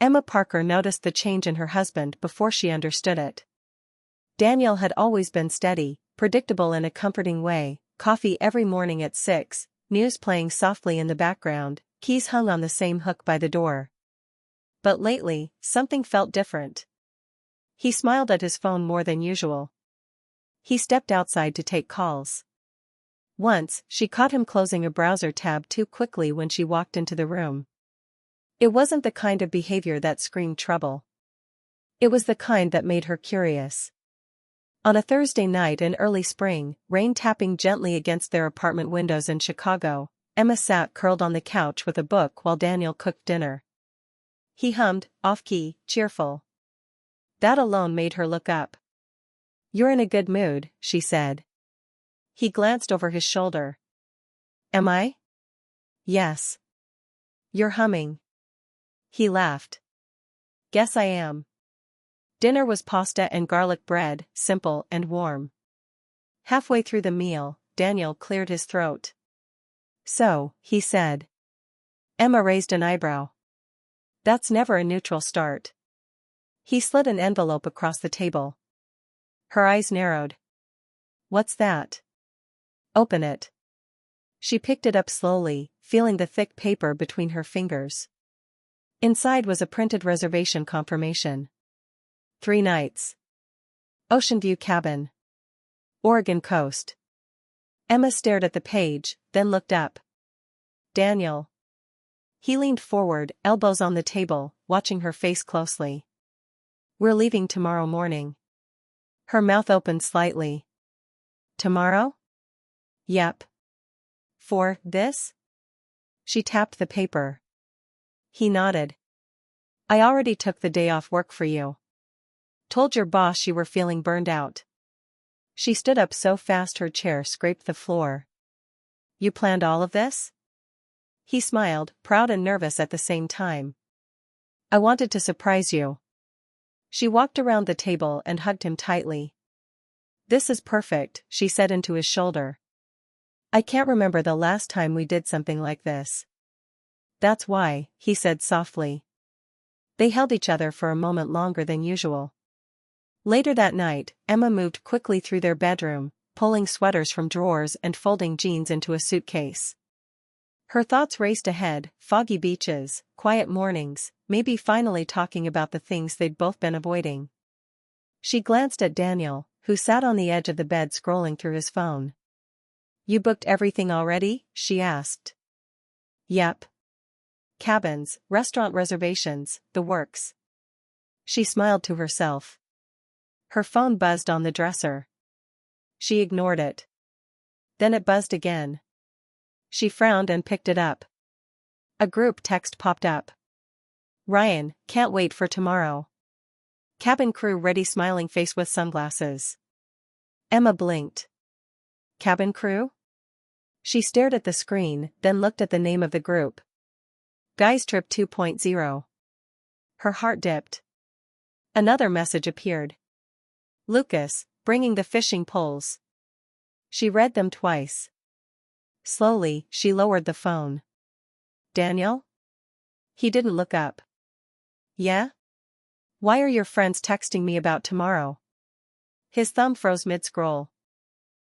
Emma Parker noticed the change in her husband before she understood it. Daniel had always been steady, predictable in a comforting way, coffee every morning at 6, news playing softly in the background, keys hung on the same hook by the door. But lately, something felt different. He smiled at his phone more than usual. He stepped outside to take calls. Once, she caught him closing a browser tab too quickly when she walked into the room. It wasn't the kind of behavior that screamed trouble. It was the kind that made her curious. On a Thursday night in early spring, rain tapping gently against their apartment windows in Chicago, Emma sat curled on the couch with a book while Daniel cooked dinner. He hummed, off-key, cheerful. That alone made her look up. "You're in a good mood," she said. He glanced over his shoulder. "Am I?" "Yes." "You're humming." He laughed. "Guess I am." Dinner was pasta and garlic bread, simple and warm. Halfway through the meal, Daniel cleared his throat. "So," he said. Emma raised an eyebrow. "That's never a neutral start." He slid an envelope across the table. Her eyes narrowed. "What's that?" "Open it." She picked it up slowly, feeling the thick paper between her fingers. Inside was a printed reservation confirmation. 3 nights. Ocean View Cabin. Oregon coast. Emma stared at the page, then looked up. "Daniel." He leaned forward, elbows on the table, watching her face closely. "We're leaving tomorrow morning." Her mouth opened slightly. "Tomorrow?" "Yep." "For this?" She tapped the paper. He nodded. "I already took the day off work for you. Told your boss you were feeling burned out." She stood up so fast her chair scraped the floor. "You planned all of this?" He smiled, proud and nervous at the same time. "I wanted to surprise you." She walked around the table and hugged him tightly. "This is perfect," she said into his shoulder. "I can't remember the last time we did something like this." "That's why," he said softly. They held each other for a moment longer than usual. Later that night, Emma moved quickly through their bedroom, pulling sweaters from drawers and folding jeans into a suitcase. Her thoughts raced ahead, foggy beaches, quiet mornings, maybe finally talking about the things they'd both been avoiding. She glanced at Daniel, who sat on the edge of the bed scrolling through his phone. "You booked everything already?" she asked. "Yep. Cabins, restaurant reservations, the works." She smiled to herself. Her phone buzzed on the dresser. She ignored it. Then it buzzed again. She frowned and picked it up. A group text popped up. "Ryan, can't wait for tomorrow. Cabin crew ready." Smiling face with sunglasses. Emma blinked. "Cabin crew?" She stared at the screen, then looked at the name of the group. Guys Trip 2.0. Her heart dipped. Another message appeared. "Lucas, bringing the fishing poles." She read them twice. Slowly, she lowered the phone. "Daniel?" He didn't look up. "Yeah? Why are your friends texting me about tomorrow?" His thumb froze mid-scroll.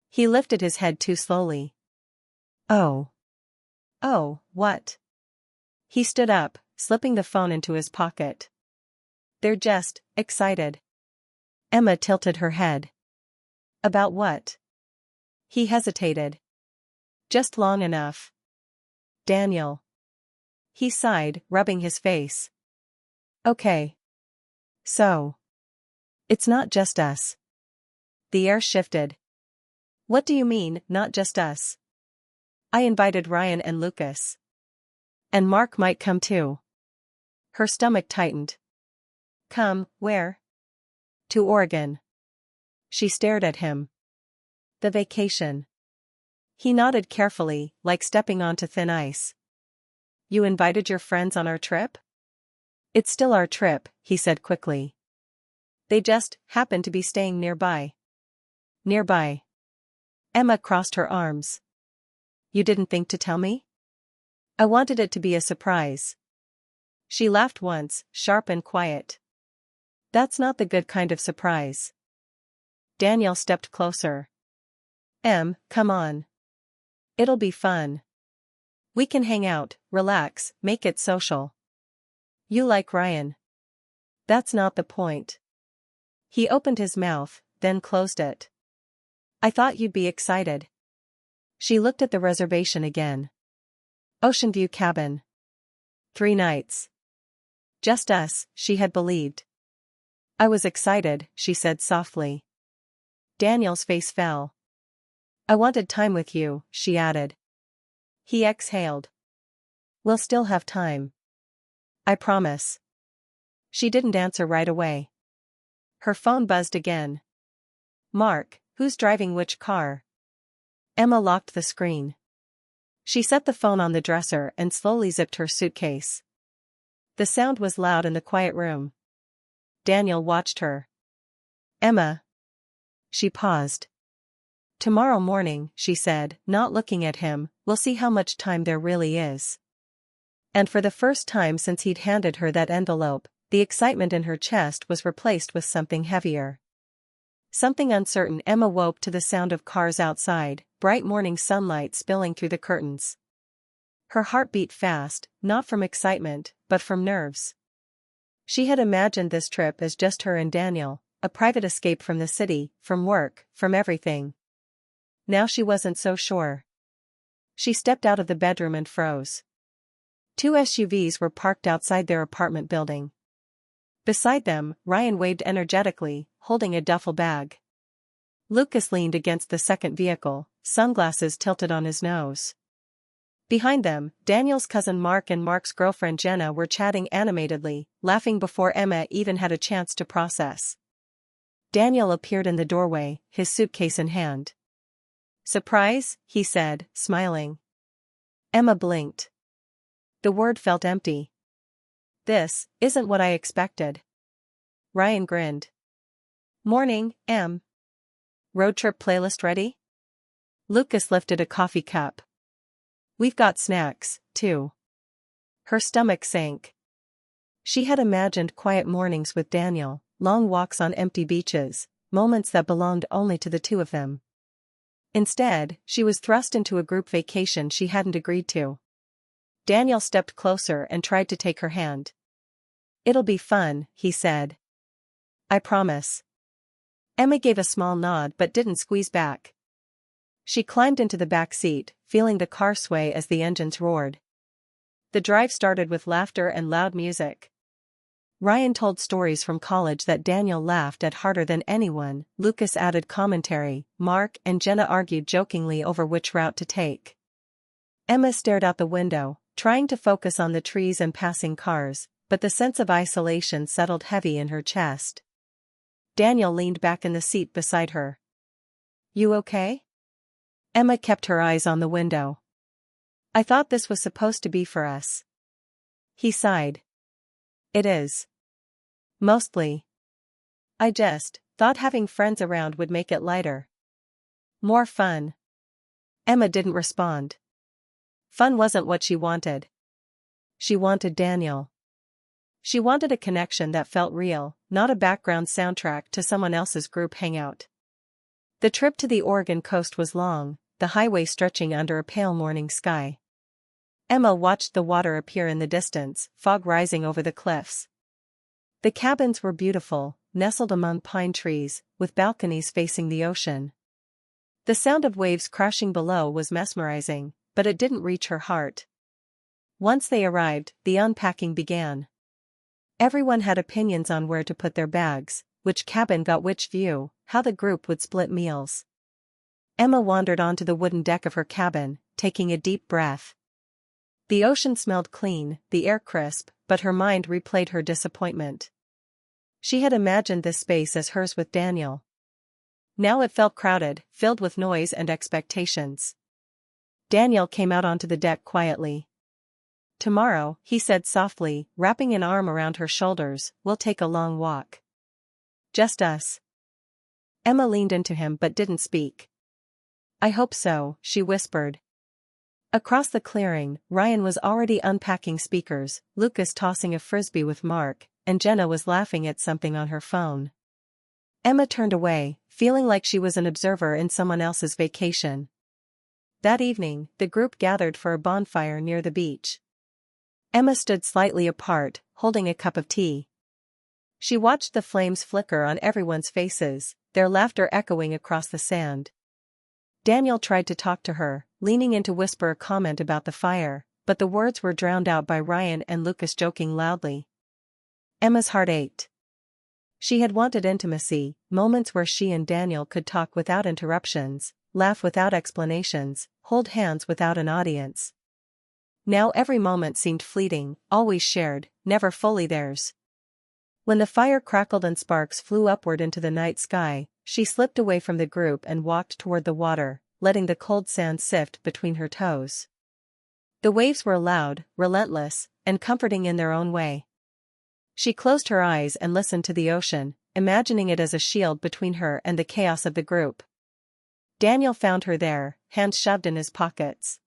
He lifted his head too slowly. "Oh. Oh, what?" He stood up, slipping the phone into his pocket. "They're just excited." Emma tilted her head. "About what?" He hesitated. "Just long enough." "Daniel." He sighed, rubbing his face. "Okay. So. It's not just us." The air shifted. "What do you mean, not just us?" "I invited Ryan and Lucas. And Mark might come too." Her stomach tightened. "Come, where?" "To Oregon." She stared at him. "The vacation." He nodded carefully, like stepping onto thin ice. "You invited your friends on our trip?" "It's still our trip," he said quickly. "They just happen to be staying nearby." "Nearby." Emma crossed her arms. "You didn't think to tell me?" "I wanted it to be a surprise." She laughed once, sharp and quiet. That's not the good kind of surprise. Daniel stepped closer. Come on. It'll be fun. We can hang out, relax, make it social. You like Ryan. That's not the point. He opened his mouth, then closed it. I thought you'd be excited. She looked at the reservation again. Ocean View cabin. 3 nights. Just us, she had believed. I was excited, she said softly. Daniel's face fell. I wanted time with you, she added. He exhaled. We'll still have time. I promise. She didn't answer right away. Her phone buzzed again. Mark, who's driving which car? Emma locked the screen. She set the phone on the dresser and slowly zipped her suitcase. The sound was loud in the quiet room. Daniel watched her. Emma. She paused. Tomorrow morning, she said, not looking at him, we'll see how much time there really is. And for the first time since he'd handed her that envelope, the excitement in her chest was replaced with something heavier. Something uncertain. Emma woke to the sound of cars outside, bright morning sunlight spilling through the curtains. Her heart beat fast, not from excitement, but from nerves. She had imagined this trip as just her and Daniel, a private escape from the city, from work, from everything. Now she wasn't so sure. She stepped out of the bedroom and froze. 2 SUVs were parked outside their apartment building. Beside them, Ryan waved energetically, holding a duffel bag. Lucas leaned against the second vehicle, sunglasses tilted on his nose. Behind them, Daniel's cousin Mark and Mark's girlfriend Jenna were chatting animatedly, laughing before Emma even had a chance to process. Daniel appeared in the doorway, his suitcase in hand. Surprise, he said, smiling. Emma blinked. The word felt empty. This isn't what I expected. Ryan grinned. Morning, Em. Road trip playlist ready? Lucas lifted a coffee cup. We've got snacks, too. Her stomach sank. She had imagined quiet mornings with Daniel, long walks on empty beaches, moments that belonged only to the two of them. Instead, she was thrust into a group vacation she hadn't agreed to. Daniel stepped closer and tried to take her hand. It'll be fun, he said. I promise. Emma gave a small nod but didn't squeeze back. She climbed into the back seat, feeling the car sway as the engines roared. The drive started with laughter and loud music. Ryan told stories from college that Daniel laughed at harder than anyone, Lucas added commentary, Mark and Jenna argued jokingly over which route to take. Emma stared out the window, trying to focus on the trees and passing cars, but the sense of isolation settled heavy in her chest. Daniel leaned back in the seat beside her. You okay? Emma kept her eyes on the window. I thought this was supposed to be for us. He sighed. It is. Mostly. I just thought having friends around would make it lighter. More fun. Emma didn't respond. Fun wasn't what she wanted. She wanted Daniel. She wanted a connection that felt real, not a background soundtrack to someone else's group hangout. The trip to the Oregon coast was long, the highway stretching under a pale morning sky. Emma watched the water appear in the distance, fog rising over the cliffs. The cabins were beautiful, nestled among pine trees, with balconies facing the ocean. The sound of waves crashing below was mesmerizing, but it didn't reach her heart. Once they arrived, the unpacking began. Everyone had opinions on where to put their bags, which cabin got which view, how the group would split meals. Emma wandered onto the wooden deck of her cabin, taking a deep breath. The ocean smelled clean, the air crisp, but her mind replayed her disappointment. She had imagined this space as hers with Daniel. Now it felt crowded, filled with noise and expectations. Daniel came out onto the deck quietly. Tomorrow, he said softly, wrapping an arm around her shoulders, we'll take a long walk. Just us. Emma leaned into him but didn't speak. I hope so, she whispered. Across the clearing, Ryan was already unpacking speakers, Lucas tossing a frisbee with Mark, and Jenna was laughing at something on her phone. Emma turned away, feeling like she was an observer in someone else's vacation. That evening, the group gathered for a bonfire near the beach. Emma stood slightly apart, holding a cup of tea. She watched the flames flicker on everyone's faces, their laughter echoing across the sand. Daniel tried to talk to her, leaning in to whisper a comment about the fire, but the words were drowned out by Ryan and Lucas joking loudly. Emma's heart ached. She had wanted intimacy, moments where she and Daniel could talk without interruptions, laugh without explanations, hold hands without an audience. Now every moment seemed fleeting, always shared, never fully theirs. When the fire crackled and sparks flew upward into the night sky, she slipped away from the group and walked toward the water, letting the cold sand sift between her toes. The waves were loud, relentless, and comforting in their own way. She closed her eyes and listened to the ocean, imagining it as a shield between her and the chaos of the group. Daniel found her there, hands shoved in his pockets.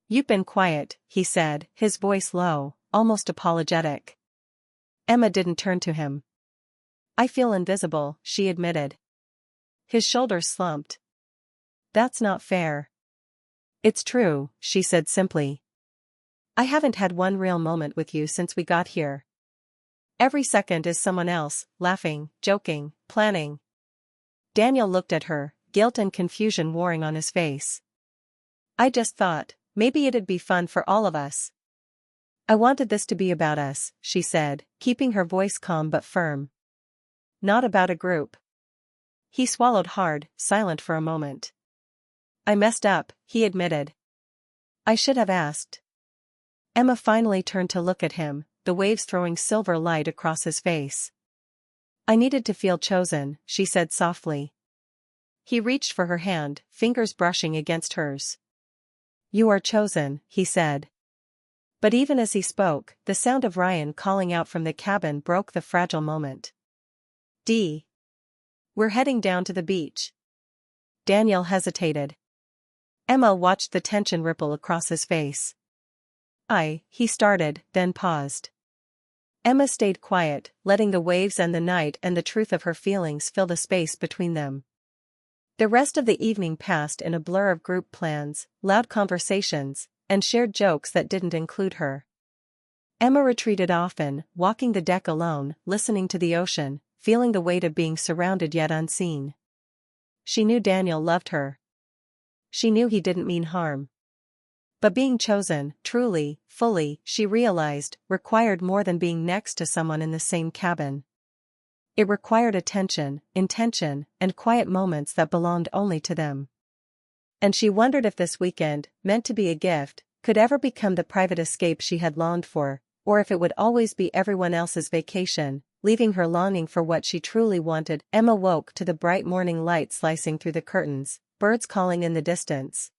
"You've been quiet," he said, his voice low, almost apologetic. Emma didn't turn to him. "I feel invisible," she admitted. His shoulders slumped. "That's not fair." "It's true," she said simply. "I haven't had one real moment with you since we got here. Every second is someone else, laughing, joking, planning." Daniel looked at her, guilt and confusion warring on his face. "I just thought, maybe it'd be fun for all of us. I wanted this to be about us," she said, keeping her voice calm but firm. "Not about a group." He swallowed hard, silent for a moment. "I messed up," he admitted. "I should have asked." Emma finally turned to look at him, the waves throwing silver light across his face. "I needed to feel chosen," she said softly. He reached for her hand, fingers brushing against hers. "You are chosen," he said. But even as he spoke, the sound of Ryan calling out from the cabin broke the fragile moment. "Dee. We're heading down to the beach." Daniel hesitated. Emma watched the tension ripple across his face. He started, then paused. Emma stayed quiet, letting the waves and the night and the truth of her feelings fill the space between them. The rest of the evening passed in a blur of group plans, loud conversations, and shared jokes that didn't include her. Emma retreated often, walking the deck alone, listening to the ocean, feeling the weight of being surrounded yet unseen. She knew Daniel loved her. She knew he didn't mean harm. But being chosen, truly, fully, she realized, required more than being next to someone in the same cabin. It required attention, intention, and quiet moments that belonged only to them. And she wondered if this weekend, meant to be a gift, could ever become the private escape she had longed for, or if it would always be everyone else's vacation, leaving her longing for what she truly wanted. Emma woke to the bright morning light slicing through the curtains, birds calling in the distance.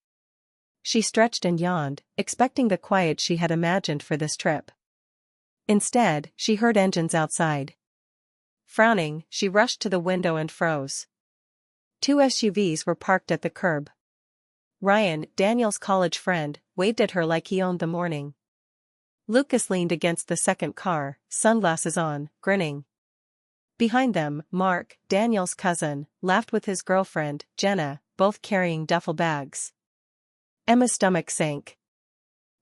She stretched and yawned, expecting the quiet she had imagined for this trip. Instead, she heard engines outside. Frowning, she rushed to the window and froze. 2 SUVs were parked at the curb. Ryan, Daniel's college friend, waved at her like he owned the morning. Lucas leaned against the second car, sunglasses on, grinning. Behind them, Mark, Daniel's cousin, laughed with his girlfriend, Jenna, both carrying duffel bags. Emma's stomach sank.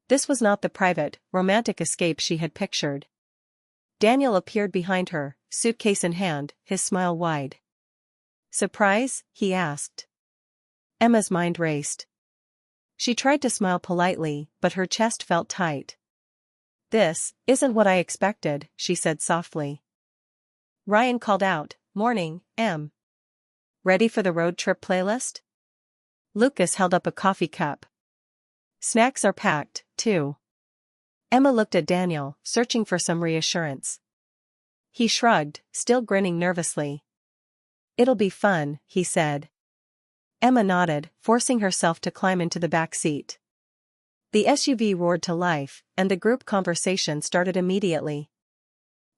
This was not the private, romantic escape she had pictured. Daniel appeared behind her, suitcase in hand, his smile wide. "Surprise?" he asked. Emma's mind raced. She tried to smile politely, but her chest felt tight. "This isn't what I expected," she said softly. Ryan called out, "Morning, Em. Ready for the road trip playlist?" Lucas held up a coffee cup. "Snacks are packed, too." Emma looked at Daniel, searching for some reassurance. He shrugged, still grinning nervously. "It'll be fun," he said. Emma nodded, forcing herself to climb into the back seat. The SUV roared to life, and the group conversation started immediately.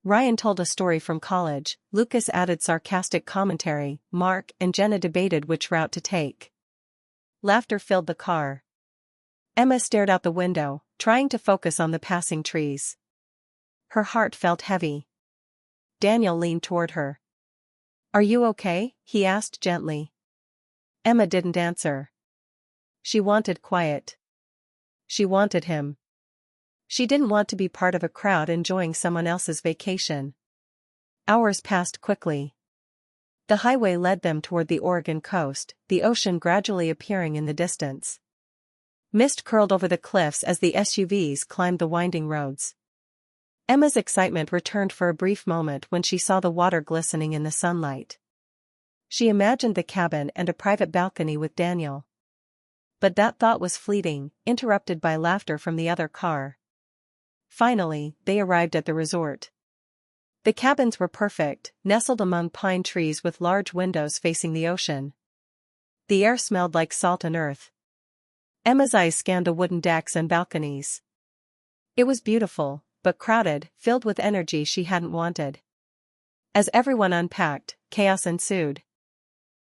Ryan told a story from college, Lucas added sarcastic commentary, Mark and Jenna debated which route to take. Laughter filled the car. Emma stared out the window, trying to focus on the passing trees. Her heart felt heavy. Daniel leaned toward her. "Are you okay?" he asked gently. Emma didn't answer. She wanted quiet. She wanted him. She didn't want to be part of a crowd enjoying someone else's vacation. Hours passed quickly. The highway led them toward the Oregon coast, the ocean gradually appearing in the distance. Mist curled over the cliffs as the SUVs climbed the winding roads. Emma's excitement returned for a brief moment when she saw the water glistening in the sunlight. She imagined the cabin and a private balcony with Daniel. But that thought was fleeting, interrupted by laughter from the other car. Finally, they arrived at the resort. The cabins were perfect, nestled among pine trees with large windows facing the ocean. The air smelled like salt and earth. Emma's eyes scanned the wooden decks and balconies. It was beautiful, but crowded, filled with energy she hadn't wanted. As everyone unpacked, chaos ensued.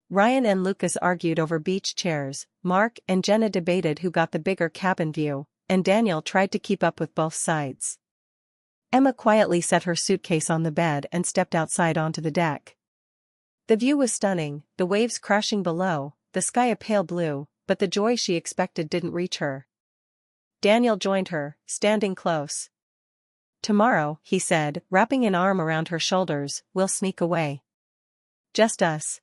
Ryan and Lucas argued over beach chairs, Mark and Jenna debated who got the bigger cabin view, and Daniel tried to keep up with both sides. Emma quietly set her suitcase on the bed and stepped outside onto the deck. The view was stunning, the waves crashing below, the sky a pale blue, but the joy she expected didn't reach her. Daniel joined her, standing close. "Tomorrow," he said, wrapping an arm around her shoulders, "we'll sneak away. Just us."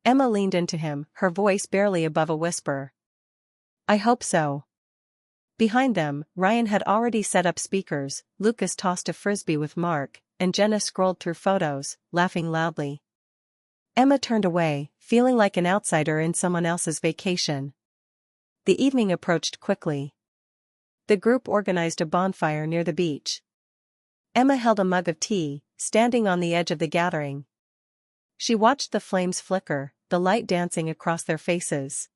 Emma leaned into him, her voice barely above a whisper. "I hope so." Behind them, Ryan had already set up speakers, Lucas tossed a frisbee with Mark, and Jenna scrolled through photos, laughing loudly. Emma turned away, feeling like an outsider in someone else's vacation. The evening approached quickly. The group organized a bonfire near the beach. Emma held a mug of tea, standing on the edge of the gathering. She watched the flames flicker, the light dancing across their faces.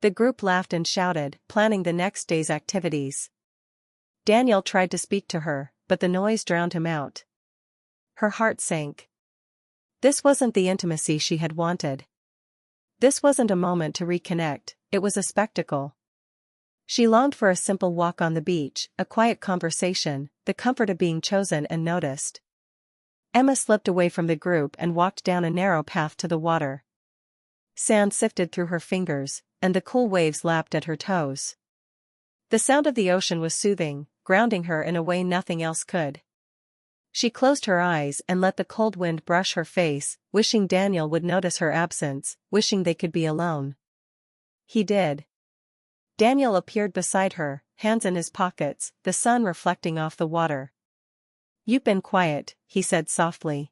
The group laughed and shouted, planning the next day's activities. Daniel tried to speak to her, but the noise drowned him out. Her heart sank. This wasn't the intimacy she had wanted. This wasn't a moment to reconnect, it was a spectacle. She longed for a simple walk on the beach, a quiet conversation, the comfort of being chosen and noticed. Emma slipped away from the group and walked down a narrow path to the water. Sand sifted through her fingers, and the cool waves lapped at her toes. The sound of the ocean was soothing, grounding her in a way nothing else could. She closed her eyes and let the cold wind brush her face, wishing Daniel would notice her absence, wishing they could be alone. He did. Daniel appeared beside her, hands in his pockets, the sun reflecting off the water. "You've been quiet," he said softly.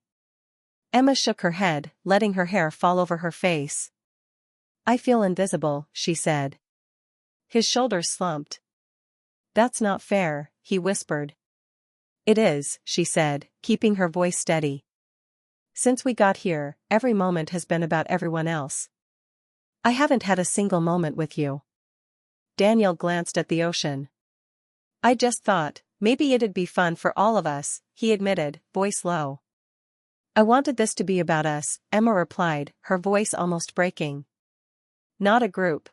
Emma shook her head, letting her hair fall over her face. "I feel invisible," she said. His shoulders slumped. "That's not fair," he whispered. "It is," she said, keeping her voice steady. "Since we got here, every moment has been about everyone else. I haven't had a single moment with you." Daniel glanced at the ocean. "I just thought, maybe it'd be fun for all of us," he admitted, voice low. "I wanted this to be about us," Emma replied, her voice almost breaking. "Not a group."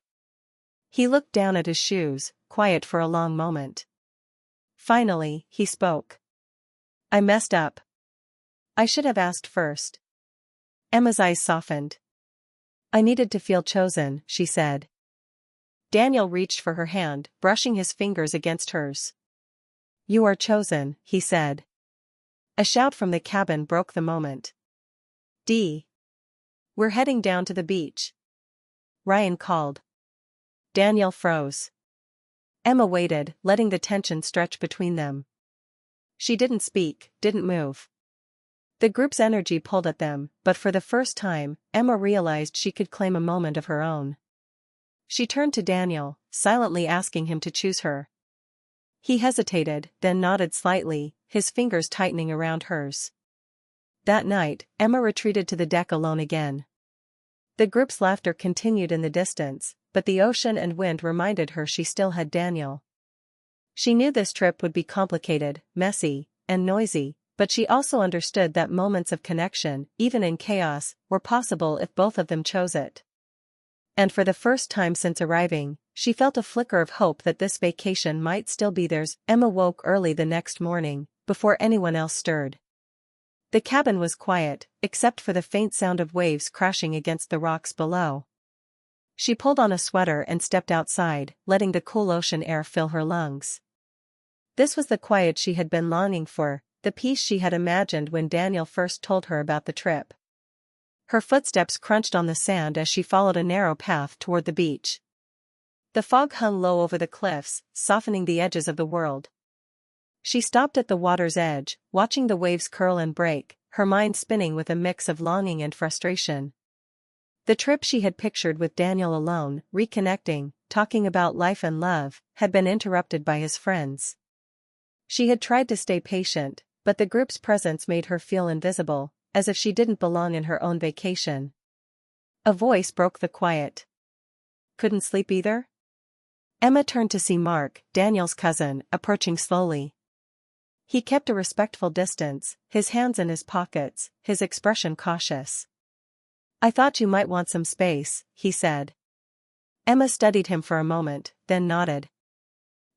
He looked down at his shoes, quiet for a long moment. Finally, he spoke. "I messed up. I should have asked first." Emma's eyes softened. "I needed to feel chosen," she said. Daniel reached for her hand, brushing his fingers against hers. "You are chosen," he said. A shout from the cabin broke the moment. We're heading down to the beach," Ryan called. Daniel froze. Emma waited, letting the tension stretch between them. She didn't speak, didn't move. The group's energy pulled at them, but for the first time, Emma realized she could claim a moment of her own. She turned to Daniel, silently asking him to choose her. He hesitated, then nodded slightly, his fingers tightening around hers. That night, Emma retreated to the deck alone again. The group's laughter continued in the distance, but the ocean and wind reminded her she still had Daniel. She knew this trip would be complicated, messy, and noisy, but she also understood that moments of connection, even in chaos, were possible if both of them chose it. And for the first time since arriving, she felt a flicker of hope that this vacation might still be theirs. Emma woke early the next morning, before anyone else stirred. The cabin was quiet, except for the faint sound of waves crashing against the rocks below. She pulled on a sweater and stepped outside, letting the cool ocean air fill her lungs. This was the quiet she had been longing for, the peace she had imagined when Daniel first told her about the trip. Her footsteps crunched on the sand as she followed a narrow path toward the beach. The fog hung low over the cliffs, softening the edges of the world. She stopped at the water's edge, watching the waves curl and break, her mind spinning with a mix of longing and frustration. The trip she had pictured with Daniel alone, reconnecting, talking about life and love, had been interrupted by his friends. She had tried to stay patient, but the group's presence made her feel invisible, as if she didn't belong in her own vacation. A voice broke the quiet. "Couldn't sleep either?" Emma turned to see Mark, Daniel's cousin, approaching slowly. He kept a respectful distance, his hands in his pockets, his expression cautious. "I thought you might want some space," he said. Emma studied him for a moment, then nodded.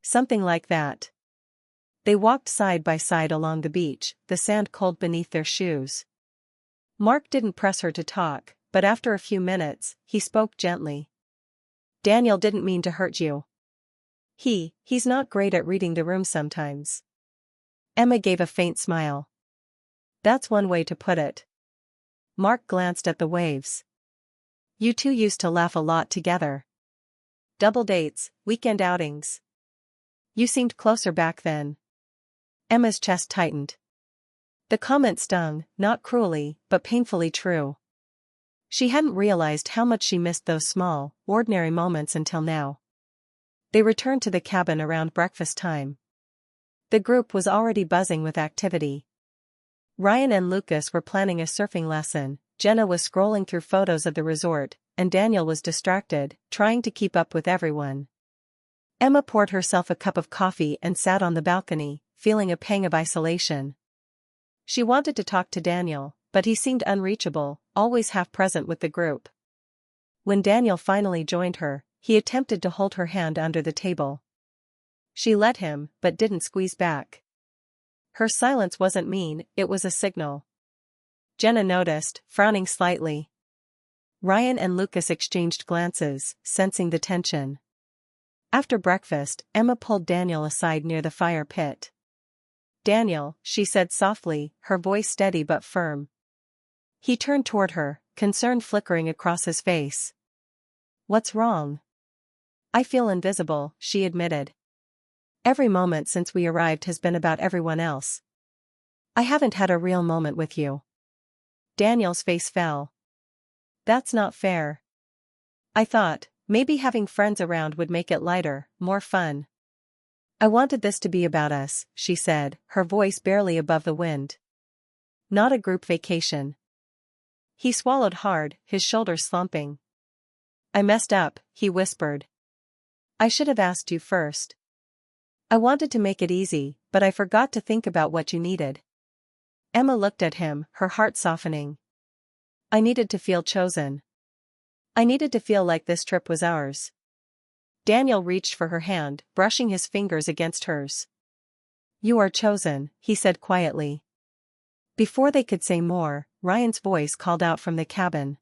"Something like that." They walked side by side along the beach, the sand cold beneath their shoes. Mark didn't press her to talk, but after a few minutes, he spoke gently. "Daniel didn't mean to hurt you. He's not great at reading the room sometimes." Emma gave a faint smile. "That's one way to put it." Mark glanced at the waves. "You two used to laugh a lot together. Double dates, weekend outings. You seemed closer back then." Emma's chest tightened. The comment stung, not cruelly, but painfully true. She hadn't realized how much she missed those small, ordinary moments until now. They returned to the cabin around breakfast time. The group was already buzzing with activity. Ryan and Lucas were planning a surfing lesson, Jenna was scrolling through photos of the resort, and Daniel was distracted, trying to keep up with everyone. Emma poured herself a cup of coffee and sat on the balcony, feeling a pang of isolation. She wanted to talk to Daniel, but he seemed unreachable, always half present with the group. When Daniel finally joined her, he attempted to hold her hand under the table. She let him, but didn't squeeze back. Her silence wasn't mean, it was a signal. Jenna noticed, frowning slightly. Ryan and Lucas exchanged glances, sensing the tension. After breakfast, Emma pulled Daniel aside near the fire pit. "Daniel," she said softly, her voice steady but firm. He turned toward her, concern flickering across his face. "What's wrong?" "I feel invisible," she admitted. "Every moment since we arrived has been about everyone else. I haven't had a real moment with you." Daniel's face fell. "That's not fair. I thought, maybe having friends around would make it lighter, more fun." "I wanted this to be about us," she said, her voice barely above the wind. "Not a group vacation." He swallowed hard, his shoulders slumping. "I messed up," he whispered. "I should have asked you first. I wanted to make it easy, but I forgot to think about what you needed." Emma looked at him, her heart softening. "I needed to feel chosen. I needed to feel like this trip was ours." Daniel reached for her hand, brushing his fingers against hers. "You are chosen," he said quietly. Before they could say more, Ryan's voice called out from the cabin.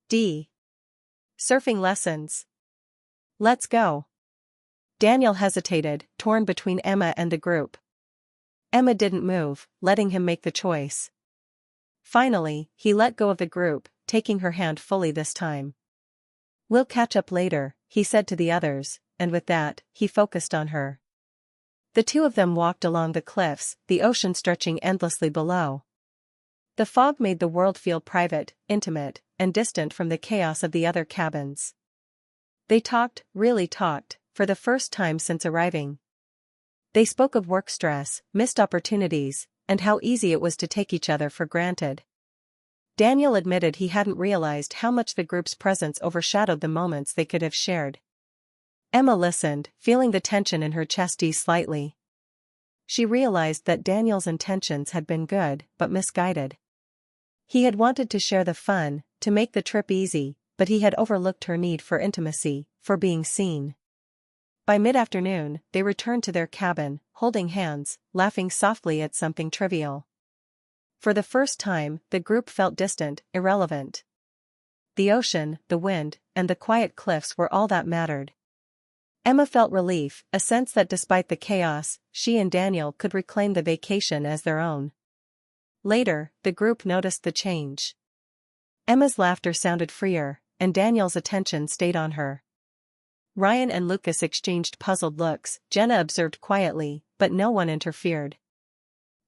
"D. Surfing lessons. Let's go." Daniel hesitated, torn between Emma and the group. Emma didn't move, letting him make the choice. Finally, he let go of the group, taking her hand fully this time. "We'll catch up later," he said to the others, and with that, he focused on her. The two of them walked along the cliffs, the ocean stretching endlessly below. The fog made the world feel private, intimate, and distant from the chaos of the other cabins. They talked, really talked, for the first time since arriving. They spoke of work stress, missed opportunities, and how easy it was to take each other for granted. Daniel admitted he hadn't realized how much the group's presence overshadowed the moments they could have shared. Emma listened, feeling the tension in her chest ease slightly. She realized that Daniel's intentions had been good, but misguided. He had wanted to share the fun, to make the trip easy, but he had overlooked her need for intimacy, for being seen. By mid-afternoon, they returned to their cabin, holding hands, laughing softly at something trivial. For the first time, the group felt distant, irrelevant. The ocean, the wind, and the quiet cliffs were all that mattered. Emma felt relief, a sense that despite the chaos, she and Daniel could reclaim the vacation as their own. Later, the group noticed the change. Emma's laughter sounded freer, and Daniel's attention stayed on her. Ryan and Lucas exchanged puzzled looks, Jenna observed quietly, but no one interfered.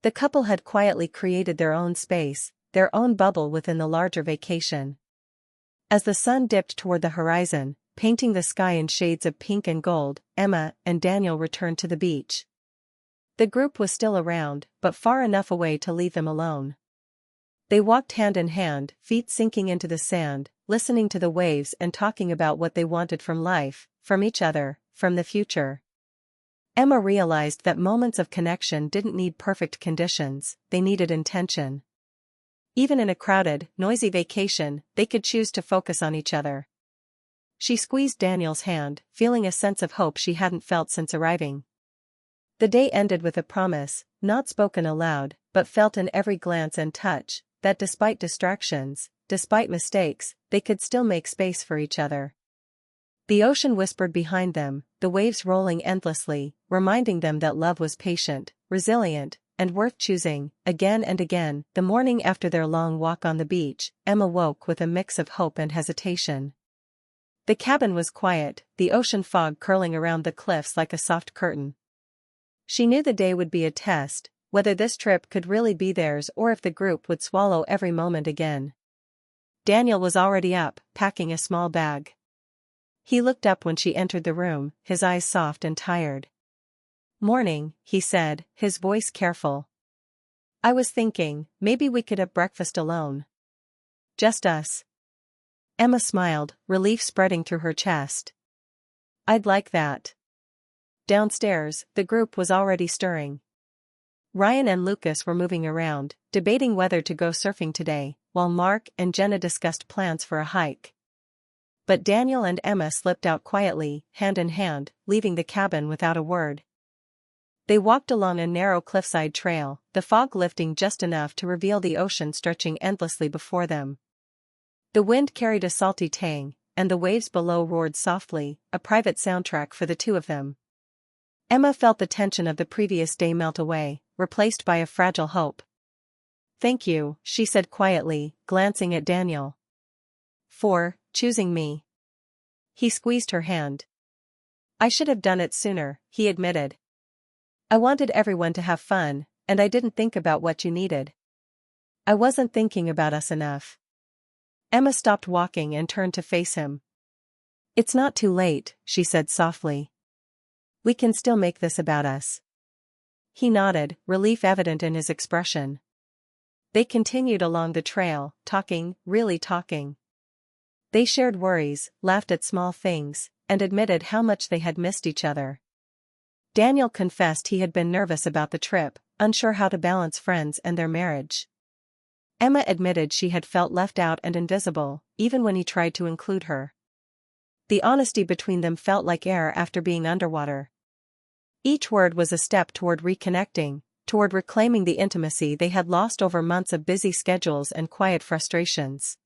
The couple had quietly created their own space, their own bubble within the larger vacation. As the sun dipped toward the horizon, painting the sky in shades of pink and gold, Emma and Daniel returned to the beach. The group was still around, but far enough away to leave them alone. They walked hand in hand, feet sinking into the sand, listening to the waves and talking about what they wanted from life, from each other, from the future. Emma realized that moments of connection didn't need perfect conditions, they needed intention. Even in a crowded, noisy vacation, they could choose to focus on each other. She squeezed Daniel's hand, feeling a sense of hope she hadn't felt since arriving. The day ended with a promise, not spoken aloud, but felt in every glance and touch, that despite distractions, despite mistakes, they could still make space for each other. The ocean whispered behind them, the waves rolling endlessly, reminding them that love was patient, resilient, and worth choosing. Again and again, the morning after their long walk on the beach, Emma woke with a mix of hope and hesitation. The cabin was quiet, the ocean fog curling around the cliffs like a soft curtain. She knew the day would be a test, whether this trip could really be theirs or if the group would swallow every moment again. Daniel was already up, packing a small bag. He looked up when she entered the room, his eyes soft and tired. "Morning," he said, his voice careful. "I was thinking, maybe we could have breakfast alone. Just us." Emma smiled, relief spreading through her chest. "I'd like that." Downstairs, the group was already stirring. Ryan and Lucas were moving around, debating whether to go surfing today, while Mark and Jenna discussed plans for a hike. But Daniel and Emma slipped out quietly, hand in hand, leaving the cabin without a word. They walked along a narrow cliffside trail, the fog lifting just enough to reveal the ocean stretching endlessly before them. The wind carried a salty tang, and the waves below roared softly, a private soundtrack for the two of them. Emma felt the tension of the previous day melt away, replaced by a fragile hope. "Thank you," she said quietly, glancing at Daniel. "For choosing me." He squeezed her hand. "I should have done it sooner," he admitted. "I wanted everyone to have fun, and I didn't think about what you needed. I wasn't thinking about us enough." Emma stopped walking and turned to face him. "It's not too late," she said softly. "We can still make this about us." He nodded, relief evident in his expression. They continued along the trail, talking, really talking. They shared worries, laughed at small things, and admitted how much they had missed each other. Daniel confessed he had been nervous about the trip, unsure how to balance friends and their marriage. Emma admitted she had felt left out and invisible, even when he tried to include her. The honesty between them felt like air after being underwater. Each word was a step toward reconnecting, toward reclaiming the intimacy they had lost over months of busy schedules and quiet frustrations.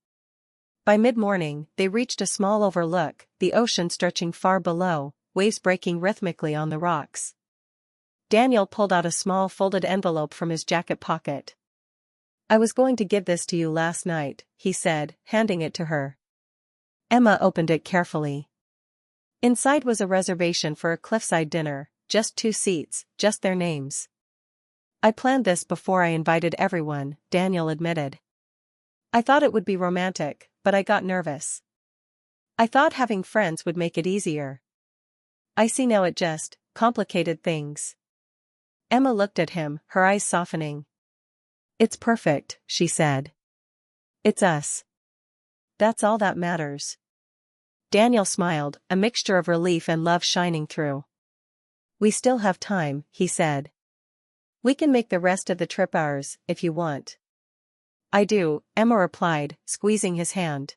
By mid-morning, they reached a small overlook, the ocean stretching far below, waves breaking rhythmically on the rocks. Daniel pulled out a small folded envelope from his jacket pocket. "I was going to give this to you last night," he said, handing it to her. Emma opened it carefully. Inside was a reservation for a cliffside dinner, just 2 seats, just their names. "I planned this before I invited everyone," Daniel admitted. "I thought it would be romantic, but I got nervous. I thought having friends would make it easier. I see now it just complicated things." Emma looked at him, her eyes softening. "It's perfect," she said. "It's us. That's all that matters." Daniel smiled, a mixture of relief and love shining through. "We still have time," he said. "We can make the rest of the trip ours, if you want." "I do," Emma replied, squeezing his hand.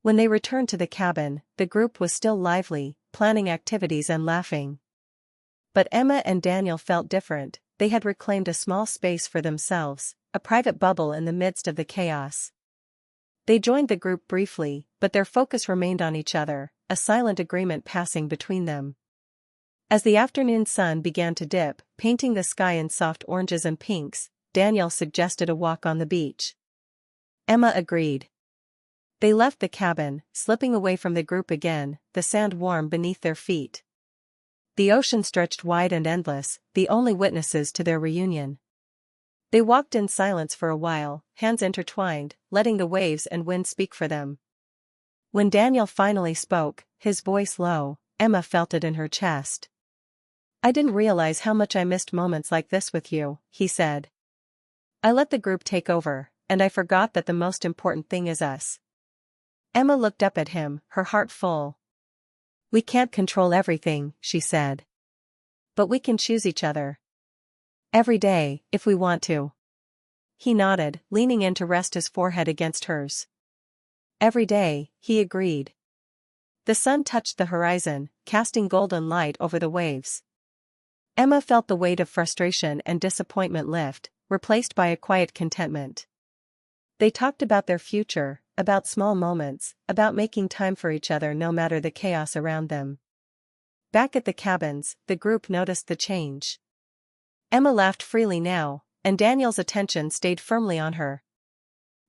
When they returned to the cabin, the group was still lively, planning activities and laughing. But Emma and Daniel felt different. They had reclaimed a small space for themselves, a private bubble in the midst of the chaos. They joined the group briefly, but their focus remained on each other, a silent agreement passing between them. As the afternoon sun began to dip, painting the sky in soft oranges and pinks, Daniel suggested a walk on the beach. Emma agreed. They left the cabin, slipping away from the group again, the sand warm beneath their feet. The ocean stretched wide and endless, the only witnesses to their reunion. They walked in silence for a while, hands intertwined, letting the waves and wind speak for them. When Daniel finally spoke, his voice low, Emma felt it in her chest. "I didn't realize how much I missed moments like this with you," he said. "I let the group take over, and I forgot that the most important thing is us." Emma looked up at him, her heart full. "We can't control everything," she said. "But we can choose each other. Every day, if we want to." He nodded, leaning in to rest his forehead against hers. "Every day," he agreed. The sun touched the horizon, casting golden light over the waves. Emma felt the weight of frustration and disappointment lift, replaced by a quiet contentment. They talked about their future, about small moments, about making time for each other no matter the chaos around them. Back at the cabins, the group noticed the change. Emma laughed freely now, and Daniel's attention stayed firmly on her.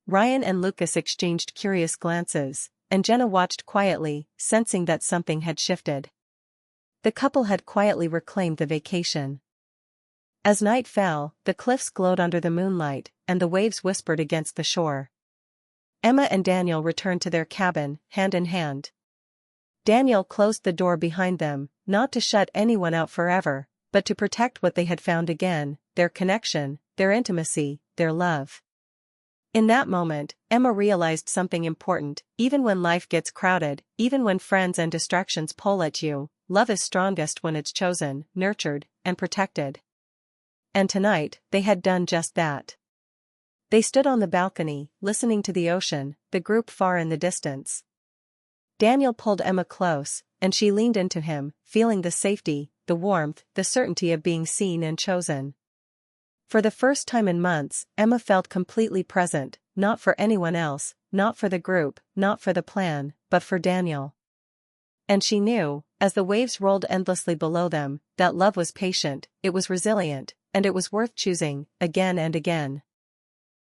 Ryan and Lucas exchanged curious glances, and Jenna watched quietly, sensing that something had shifted. The couple had quietly reclaimed the vacation. As night fell, the cliffs glowed under the moonlight, and the waves whispered against the shore. Emma and Daniel returned to their cabin, hand in hand. Daniel closed the door behind them, not to shut anyone out forever, but to protect what they had found again, their connection, their intimacy, their love. In that moment, Emma realized something important: even when life gets crowded, even when friends and distractions pull at you, love is strongest when it's chosen, nurtured, and protected. And tonight, they had done just that. They stood on the balcony, listening to the ocean, the group far in the distance. Daniel pulled Emma close, and she leaned into him, feeling the safety, the warmth, the certainty of being seen and chosen. For the first time in months, Emma felt completely present, not for anyone else, not for the group, not for the plan, but for Daniel. And she knew, as the waves rolled endlessly below them, that love was patient, it was resilient, and it was worth choosing, again and again.